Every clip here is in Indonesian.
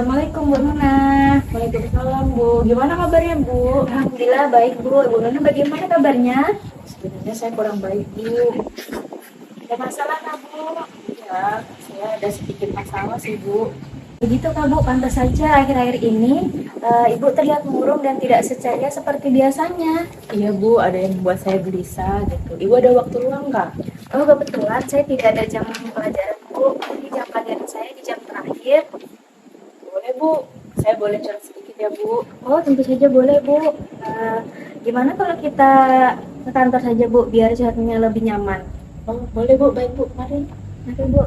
Assalamualaikum Bu Nuna. Waalaikumsalam Bu, gimana kabarnya Bu? Alhamdulillah baik Bu. Ibu Nuna bagaimana kabarnya? Sebenarnya saya kurang baik Bu. Ada masalah nggak Bu? Ya, saya ada sedikit masalah sih Bu. Begitu Kak Bu, pantas saja akhir-akhir ini Ibu terlihat murung dan tidak ceria seperti biasanya. Iya Bu, ada yang membuat saya gelisah gitu. Ibu ada waktu luang nggak? Oh kebetulan saya tidak ada jam pelajaran Bu. Ini jam pelajaran saya di jam terakhir. Boleh Bu, saya boleh curhat sedikit ya Bu. Oh tentu saja boleh Bu. Gimana kalau kita ke kantor saja Bu, biar curhatnya lebih nyaman. Oh boleh Bu, baik Bu, mari. Nanti Bu.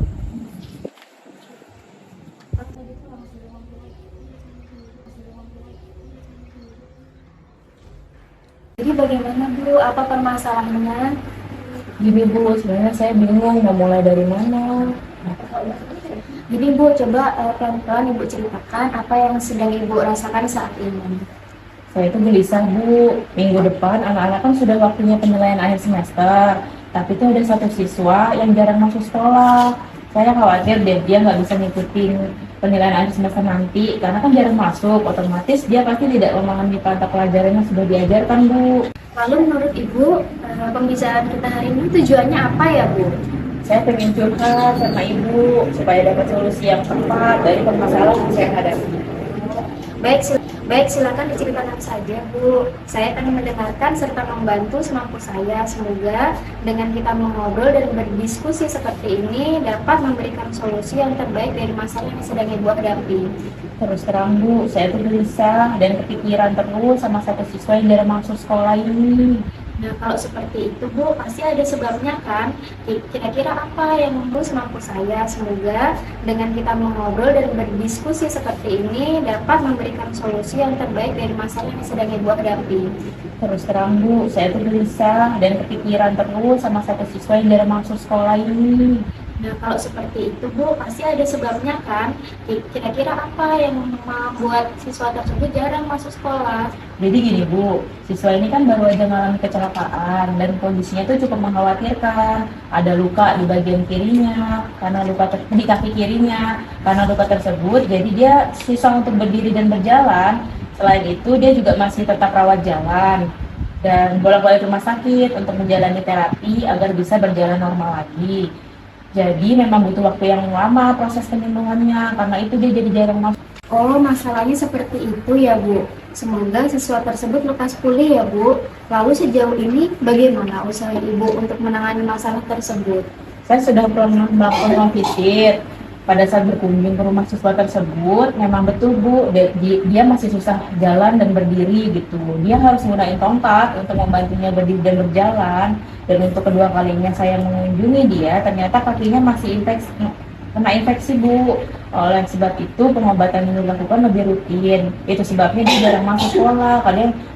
Jadi bagaimana Bu? Apa permasalahannya? Gini Bu, sebenarnya saya bingung mau mulai dari mana. Jadi Bu, coba pelan-pelan Ibu ceritakan apa yang sedang Ibu rasakan saat ini. Saya itu gelisah Bu, minggu depan anak-anak kan sudah waktunya penilaian akhir semester. Tapi itu ada satu siswa yang jarang masuk sekolah. Saya khawatir deh dia nggak bisa ngikutin penilaian akhir semester nanti. Karena kan jarang masuk, otomatis dia pasti tidak memahami mata pelajaran yang sudah diajarkan Bu. Lalu menurut Ibu, pembicaraan kita hari ini tujuannya apa ya Bu? Saya pengen curhat sama Ibu supaya dapat solusi yang tepat dari permasalahan yang saya hadapi. Baik, silakan diceritakan saja Bu. Saya akan mendengarkan serta membantu semampu saya. Semoga dengan kita mengobrol dan berdiskusi seperti ini dapat memberikan solusi yang terbaik dari masalah yang sedang Ibu hadapi. Terus terang Bu, saya tuh gelisah dan kepikiran terus sama satu siswa yang jarang masuk sekolah ini. Nah, kalau seperti itu Bu, pasti ada sebabnya kan? Kira-kira apa yang membuat semampu saya? Semoga dengan kita mengobrol dan berdiskusi seperti ini dapat memberikan solusi yang terbaik dari masalah yang sedang Ibu hadapi. Terus terang Bu, saya tuh gelisah dan kepikiran terus sama satu siswa yang jarang masuk sekolah ini. Nah, kalau seperti itu Bu, pasti ada sebabnya kan? Kira-kira apa yang membuat siswa tersebut jarang masuk sekolah? Jadi gini Bu, siswa ini kan baru aja mengalami kecelakaan dan kondisinya itu cukup mengkhawatirkan. Ada luka di bagian kirinya, karena di kaki kirinya. Karena luka tersebut, jadi dia susah untuk berdiri dan berjalan. Selain itu, dia juga masih tetap rawat jalan dan bolak-balik rumah sakit untuk menjalani terapi agar bisa berjalan normal lagi. Jadi memang butuh waktu yang lama proses penyembuhannya, karena itu dia jadi jarang masuk. Oh, masalahnya seperti itu ya Bu. Semoga siswa tersebut lekas pulih ya Bu. Lalu sejauh ini bagaimana usaha Ibu untuk menangani masalah tersebut? Saya sudah pernah melakukan visit. Pada saat berkunjung ke rumah siswa tersebut, memang betul Bu, dia masih susah jalan dan berdiri gitu. Dia harus menggunakan tongkat untuk membantunya berdiri dan berjalan. Dan untuk kedua kalinya saya mengunjungi dia, ternyata kakinya masih kena infeksi Bu. Oleh sebab itu pengobatan yang dilakukan lebih rutin. Itu sebabnya dia jarang masuk sekolah,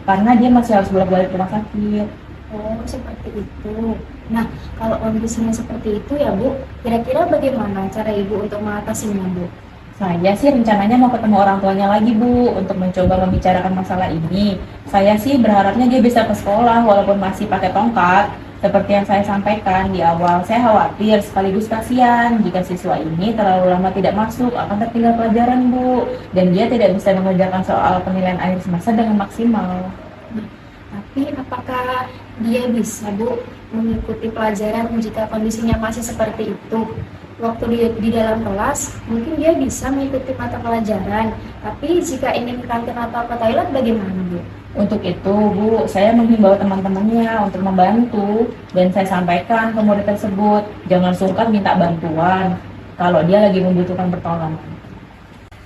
karena dia masih harus bolak-balik ke rumah sakit. Oh, seperti itu. Nah, kalau kondisinya seperti itu ya Bu, kira-kira bagaimana cara Ibu untuk mengatasinya Bu? Saya sih rencananya mau ketemu orang tuanya lagi Bu, untuk mencoba membicarakan masalah ini. Saya sih berharapnya dia bisa ke sekolah walaupun masih pakai tongkat. Seperti yang saya sampaikan di awal, saya khawatir sekaligus kasihan jika siswa ini terlalu lama tidak masuk akan tertinggal pelajaran Bu, dan dia tidak bisa mengerjakan soal penilaian akhir semester dengan maksimal. Tapi apakah dia bisa Bu mengikuti pelajaran jika kondisinya masih seperti itu? Waktu di dalam kelas, mungkin dia bisa mengikuti mata pelajaran. Tapi jika ingin ke kantin atau ke toilet bagaimana Bu? Untuk itu Bu, saya menghimbau teman-temannya untuk membantu, dan saya sampaikan ke murid tersebut, jangan sungkan minta bantuan kalau dia lagi membutuhkan pertolongan.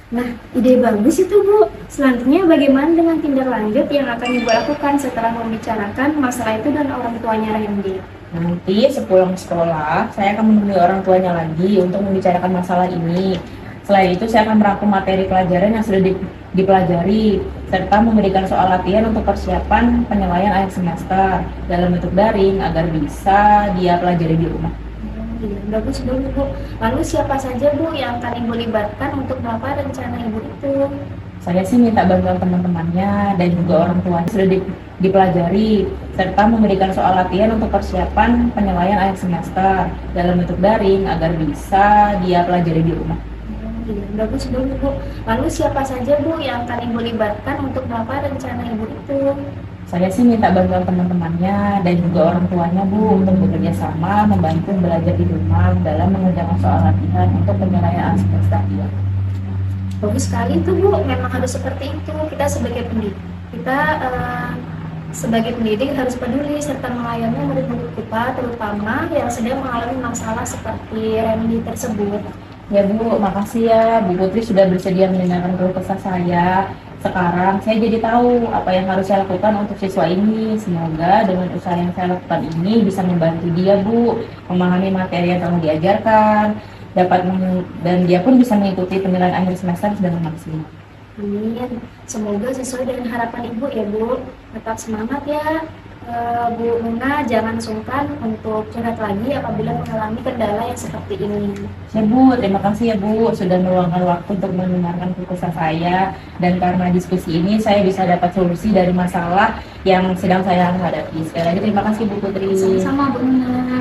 Nah, ide bagus itu Bu. Selanjutnya bagaimana dengan tindak lanjut yang akan Ibu lakukan setelah membicarakan masalah itu dan orang tuanya Randy? Nanti sepulang sekolah, saya akan menemui orang tuanya lagi untuk membicarakan masalah ini. Selain itu, saya akan merangkum materi pelajaran yang sudah dipelajari, serta memberikan soal latihan untuk persiapan penilaian akhir semester dalam bentuk daring agar bisa dia pelajari di rumah. Iya, bagus Bu. Lalu siapa saja Bu yang akan Ibu libatkan untuk melakukan rencana Ibu itu? Saya sih minta bantuan teman-temannya dan juga orang tua sudah dipelajari, serta memberikan soal latihan untuk persiapan penilaian akhir semester dalam bentuk daring agar bisa dia pelajari di rumah. Iya, bagus Bu. Lalu siapa saja Bu yang akan Ibu libatkan untuk melakukan rencana Ibu itu? Saya sih minta bantuan teman-temannya dan juga orang tuanya Bu untuk bekerja sama membantu belajar di rumah dalam mengerjakan soal latihan untuk penilaian aspek stadion. Bagus sekali tuh Bu, memang harus seperti itu. Kita sebagai pendidik harus peduli serta melayani murid-murid kita, terutama yang sedang mengalami masalah seperti Randy tersebut. Ya Bu, makasih ya Bu Putri sudah bersedia mendengarkan keluh kesah saya. Sekarang saya jadi tahu apa yang harus saya lakukan untuk siswa ini. Semoga dengan usaha yang saya lakukan ini bisa membantu dia Bu memahami materi yang telah diajarkan, dan dia pun bisa mengikuti penilaian akhir semester dengan maksimal. Amin. Semoga sesuai dengan harapan Ibu ya Bu. Tetap semangat ya Bu Nuna, jangan sungkan untuk curhat lagi apabila mengalami kendala yang seperti ini. Ya Bu, terima kasih ya Bu sudah meluangkan waktu untuk mendengarkan keluh kesah saya, dan karena diskusi ini saya bisa dapat solusi dari masalah yang sedang saya hadapi. Sekali lagi terima kasih Bu Putri. Sama-sama Bu Nuna.